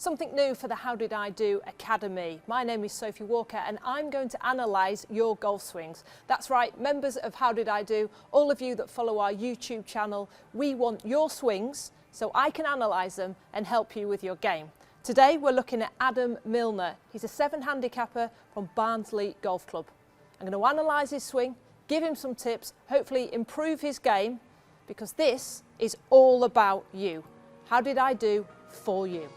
Something new for the HowDidiDo Academy. My name is Sophie Walker and I'm going to analyse your golf swings. That's right, members of HowDidiDo, all of you that follow our YouTube channel, we want your swings so I can analyse them and help you with your game. Today we're looking at Adam Milner. He's a 7 handicapper from Barnsley Golf Club. I'm going to analyse his swing, give him some tips, hopefully improve his game, because this is all about you. How did I do for you?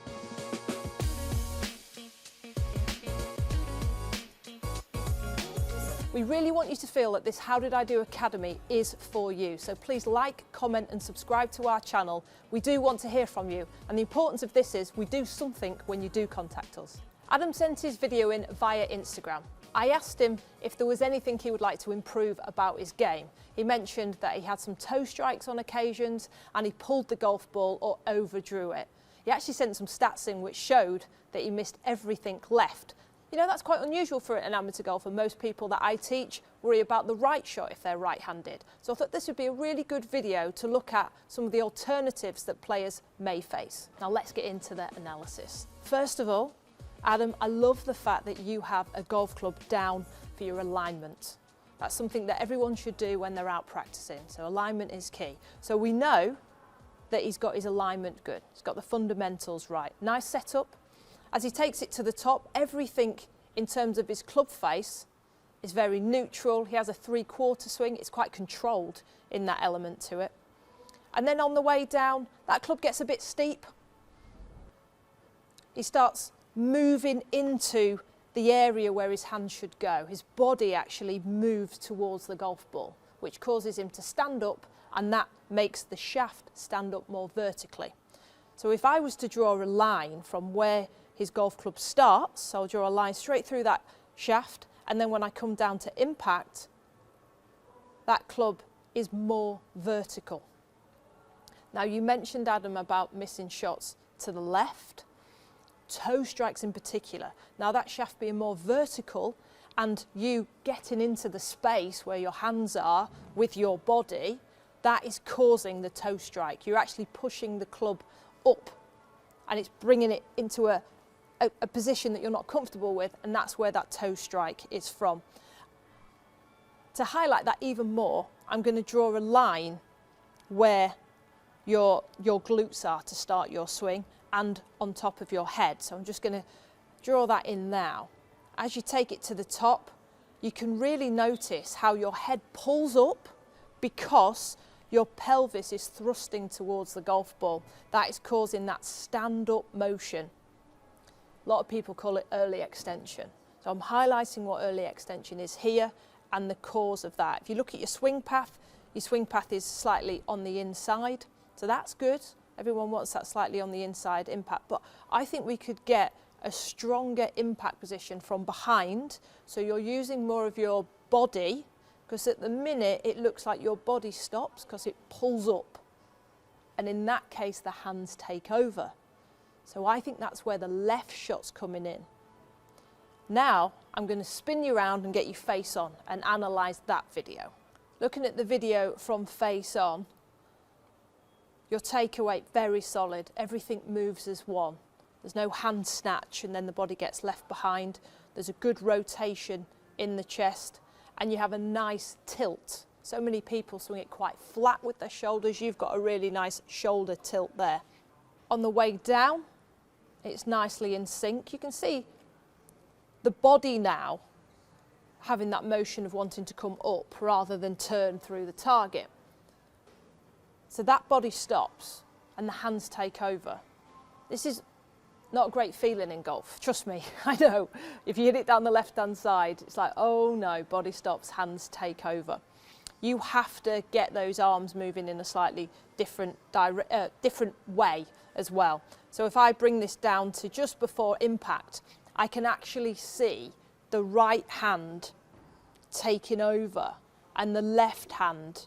We really want you to feel that this HowDidiDo Academy is for you. So please like, comment and subscribe to our channel. We do want to hear from you. And the importance of this is we do something when you do contact us. Adam sent his video in via Instagram. I asked him if there was anything he would like to improve about his game. He mentioned that he had some toe strikes on occasions and he pulled the golf ball or overdrew it. He actually sent some stats in which showed that he missed everything left. You know, that's quite unusual for an amateur golfer. Most people that I teach worry about the right shot if they're right-handed. So I thought this would be a really good video to look at some of the alternatives that players may face. Now let's get into the analysis. First of all, Adam, I love the fact that you have a golf club down for your alignment. That's something that everyone should do when they're out practicing. So alignment is key. So we know that he's got his alignment good. He's got the fundamentals right. Nice setup. As he takes it to the top, everything in terms of his club face is very neutral. He has a 3/4 swing. It's quite controlled in that element to it. And then on the way down, that club gets a bit steep. He starts moving into the area where his hand should go. His body actually moves towards the golf ball, which causes him to stand up, and that makes the shaft stand up more vertically. So if I was to draw a line from where his golf club starts, so I'll draw a line straight through that shaft, and then when I come down to impact, that club is more vertical. Now you mentioned, Adam, about missing shots to the left, toe strikes in particular. Now that shaft being more vertical and you getting into the space where your hands are with your body, that is causing the toe strike. You're actually pushing the club up and it's bringing it into a position that you're not comfortable with, and that's where that toe strike is from. To highlight that even more, I'm going to draw a line where your glutes are to start your swing and on top of your head. So I'm just going to draw that in now. As you take it to the top, you can really notice how your head pulls up because your pelvis is thrusting towards the golf ball. That is causing that stand-up motion. A lot of people call it early extension. So I'm highlighting what early extension is here and the cause of that. If you look at your swing path is slightly on the inside. So that's good. Everyone wants that slightly on the inside impact. But I think we could get a stronger impact position from behind. So you're using more of your body, because at the minute it looks like your body stops because it pulls up. And in that case, the hands take over. So I think that's where the left shot's coming in. Now I'm going to spin you around and get you face on and analyse that video. Looking at the video from face on, your takeaway very solid. Everything moves as one. There's no hand snatch and then the body gets left behind. There's a good rotation in the chest and you have a nice tilt. So many people swing it quite flat with their shoulders. You've got a really nice shoulder tilt there. On the way down, it's nicely in sync. You can see the body now having that motion of wanting to come up rather than turn through the target. So that body stops and the hands take over. This is not a great feeling in golf, trust me, I know. If you hit it down the left-hand side, it's like, oh no, body stops, hands take over. You have to get those arms moving in a slightly different way as well. So if I bring this down to just before impact, I can actually see the right hand taking over and the left hand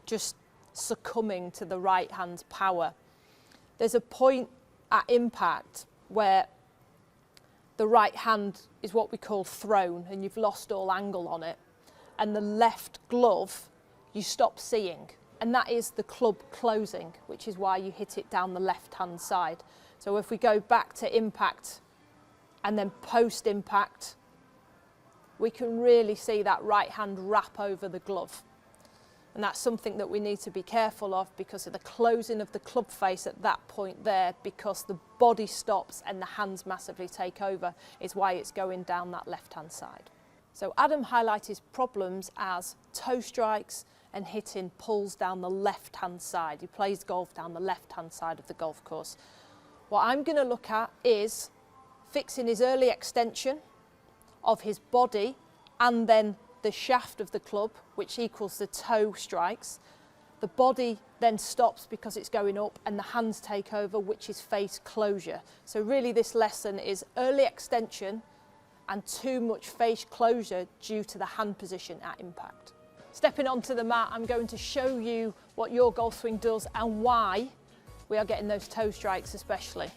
just succumbing to the right hand's power. There's a point at impact where the right hand is what we call thrown and you've lost all angle on it, and the left glove you stop seeing, and that is the club closing, which is why you hit it down the left hand side. So if we go back to impact and then post-impact, we can really see that right hand wrap over the glove. And that's something that we need to be careful of because of the closing of the club face at that point there, because the body stops and the hands massively take over, is why it's going down that left-hand side. So Adam highlighted his problems as toe strikes and hitting pulls down the left-hand side. He plays golf down the left-hand side of the golf course. What I'm going to look at is fixing his early extension of his body and then the shaft of the club, which equals the toe strikes. The body then stops because it's going up and the hands take over, which is face closure. So really this lesson is early extension and too much face closure due to the hand position at impact. Stepping onto the mat, I'm going to show you what your golf swing does and why we are getting those toe strikes especially.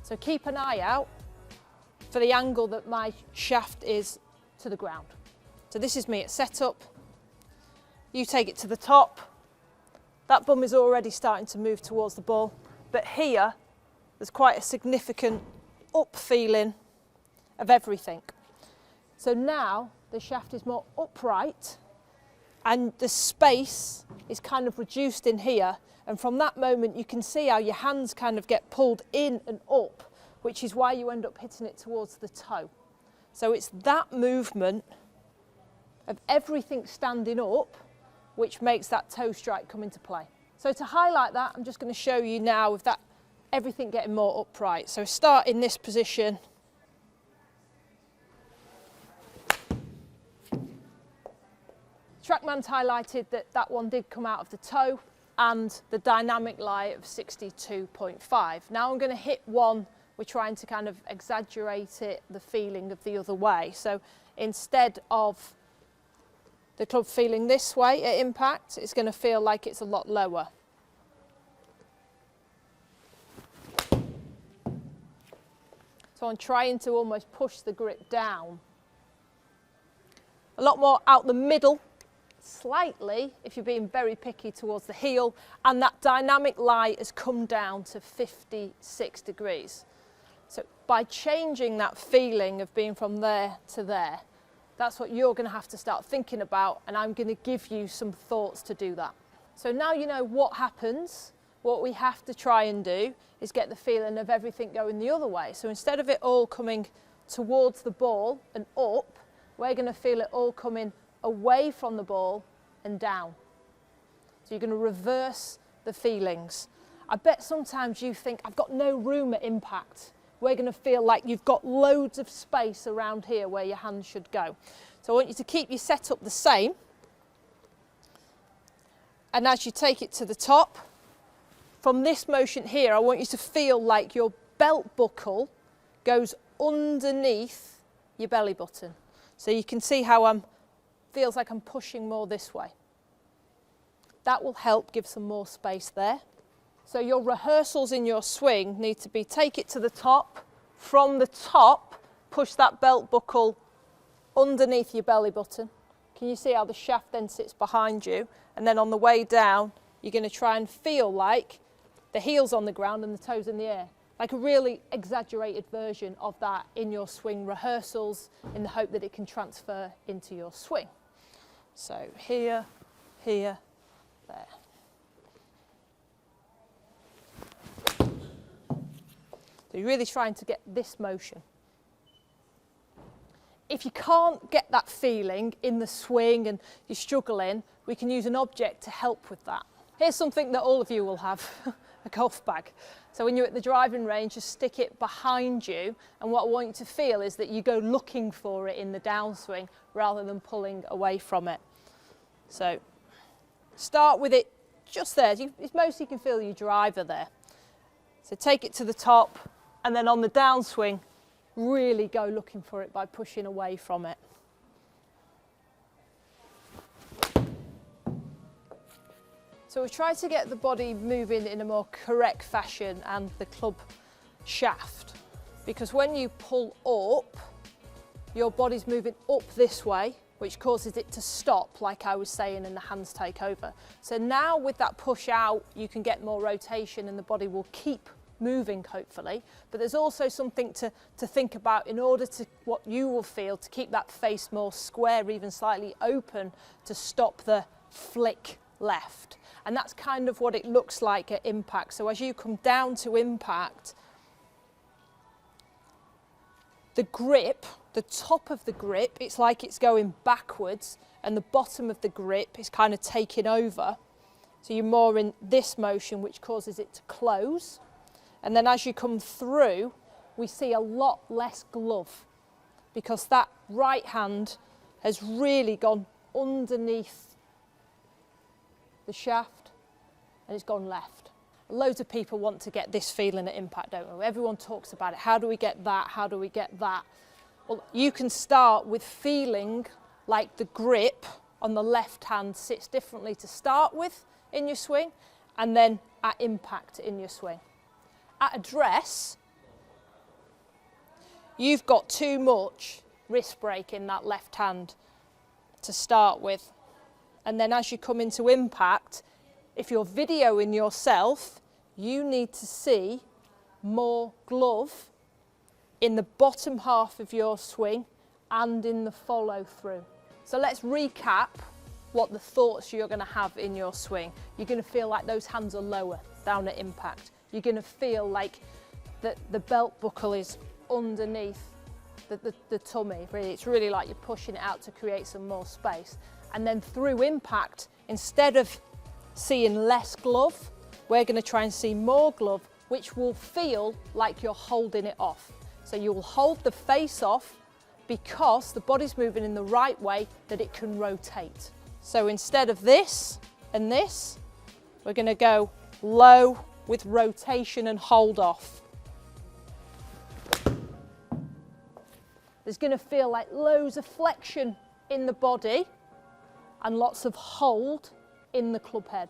So keep an eye out for the angle that my shaft is to the ground. So this is me at setup. You take it to the top. That bum is already starting to move towards the ball, but here there's quite a significant up feeling of everything. So now the shaft is more upright and the space is kind of reduced in here, and from that moment you can see how your hands kind of get pulled in and up, which is why you end up hitting it towards the toe. So it's that movement of everything standing up which makes that toe strike come into play. So to highlight that, I'm just going to show you now with that everything getting more upright. So start in this position. Trackman's highlighted that that one did come out of the toe and the dynamic lie of 62.5. Now I'm going to hit one, we're trying to kind of exaggerate it, the feeling of the other way. So instead of the club feeling this way at impact, it's going to feel like it's a lot lower. So I'm trying to almost push the grip down. A lot more out the middle, slightly, if you're being very picky, towards the heel, and that dynamic lie has come down to 56 degrees. So by changing that feeling of being from there to there, that's what you're going to have to start thinking about, and I'm going to give you some thoughts to do that. So now you know what happens. What we have to try and do is get the feeling of everything going the other way. So instead of it all coming towards the ball and up, we're going to feel it all coming away from the ball and down. So you're going to reverse the feelings. I bet sometimes you think, I've got no room at impact. We're going to feel like you've got loads of space around here where your hands should go. So I want you to keep your setup the same. And as you take it to the top, from this motion here, I want you to feel like your belt buckle goes underneath your belly button. So you can see how feels like I'm pushing more this way. That will help give some more space there. So your rehearsals in your swing need to be take it to the top. From the top, push that belt buckle underneath your belly button. Can you see how the shaft then sits behind you? And then on the way down, you're going to try and feel like the heel's on the ground and the toes in the air. Like a really exaggerated version of that in your swing rehearsals, in the hope that it can transfer into your swing. So here, here, there. So you're really trying to get this motion. If you can't get that feeling in the swing and you're struggling, we can use an object to help with that. Here's something that all of you will have, a golf bag. So when you're at the driving range, just stick it behind you, and what I want you to feel is that you go looking for it in the downswing rather than pulling away from it. So start with it just there. It's mostly you can feel your driver there. So take it to the top, and then on the downswing, really go looking for it by pushing away from it. So we try to get the body moving in a more correct fashion and the club shaft, because when you pull up, your body's moving up this way, which causes it to stop, like I was saying, and the hands take over. So now with that push out, you can get more rotation and the body will keep moving, hopefully, but there's also something to think about in order to what you will feel to keep that face more square, even slightly open, to stop the flick left. And that's kind of what it looks like at impact. So as you come down to impact, the grip, the top of the grip, it's like it's going backwards, and the bottom of the grip is kind of taking over. So you're more in this motion, which causes it to close. And then as you come through, we see a lot less glove, because that right hand has really gone underneath the shaft and it's gone left. Loads of people want to get this feeling at impact, don't they? Everyone talks about it. How do we get that? How do we get that? Well, you can start with feeling like the grip on the left hand sits differently to start with in your swing, and then at impact in your swing. At address, you've got too much wrist break in that left hand to start with. And then as you come into impact, if you're videoing yourself, you need to see more glove in the bottom half of your swing and in the follow through. So let's recap what the thoughts you're going to have in your swing. You're going to feel like those hands are lower down at impact. You're going to feel like the belt buckle is underneath the tummy. Really, it's really like you're pushing it out to create some more space. And then through impact, instead of seeing less glove, we're going to try and see more glove, which will feel like you're holding it off. So you'll hold the face off because the body's moving in the right way that it can rotate. So instead of this and this, we're going to go low with rotation and hold off. There's going to feel like loads of flexion in the body and lots of hold in the club head.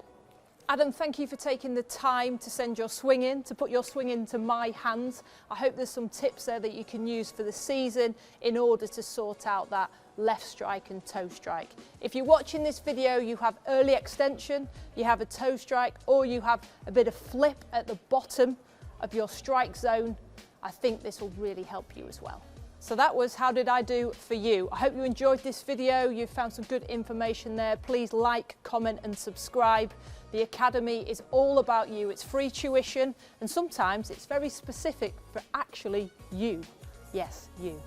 Adam, thank you for taking the time to send your swing in, to put your swing into my hands. I hope there's some tips there that you can use for the season in order to sort out that left strike and toe strike. If you're watching this video, you have early extension, you have a toe strike, or you have a bit of flip at the bottom of your strike zone, I think this will really help you as well. So that was How Did I Do for you. I hope you enjoyed this video. You found some good information there. Please like, comment and subscribe. The Academy is all about you. It's free tuition and sometimes it's very specific for actually you. Yes, you.